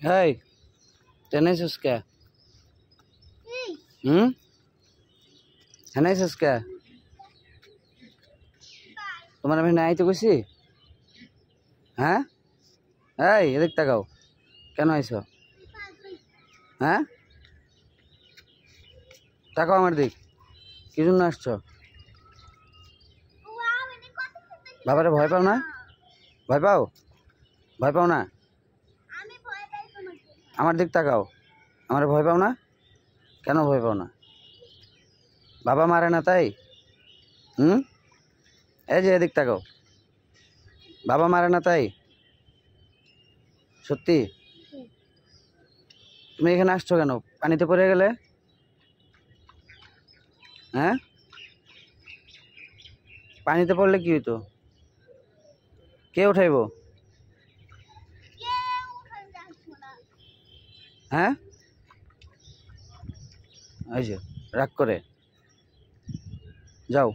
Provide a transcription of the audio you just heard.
হেই টেনেছিস কে? হেনাইছিস কে? তোমার আমি নাইতে কইছি? হ্যাঁ এই এদিক তাকাও, কেন আইছো? হ্যাঁ তাকাও আমার দিক, কি জন্য আসছো? বাবারে ভয় পাও না? ভয় পাও? ভয় পাও না? আমার দিক তাকাও, আমার ভয় পাও না? কেন ভয় পাও না? বাবা মারে না তাই? এই যে এদিক তাকাও, বাবা মারে না তাই? সত্যি? তুমি এখানে আসছো কেন? পানিতে পড়ে গেলে? হ্যাঁ পানিতে পড়লে কি হইতো? কে উঠাইব? হ্যাঁ এই যে রাগ করে যাও।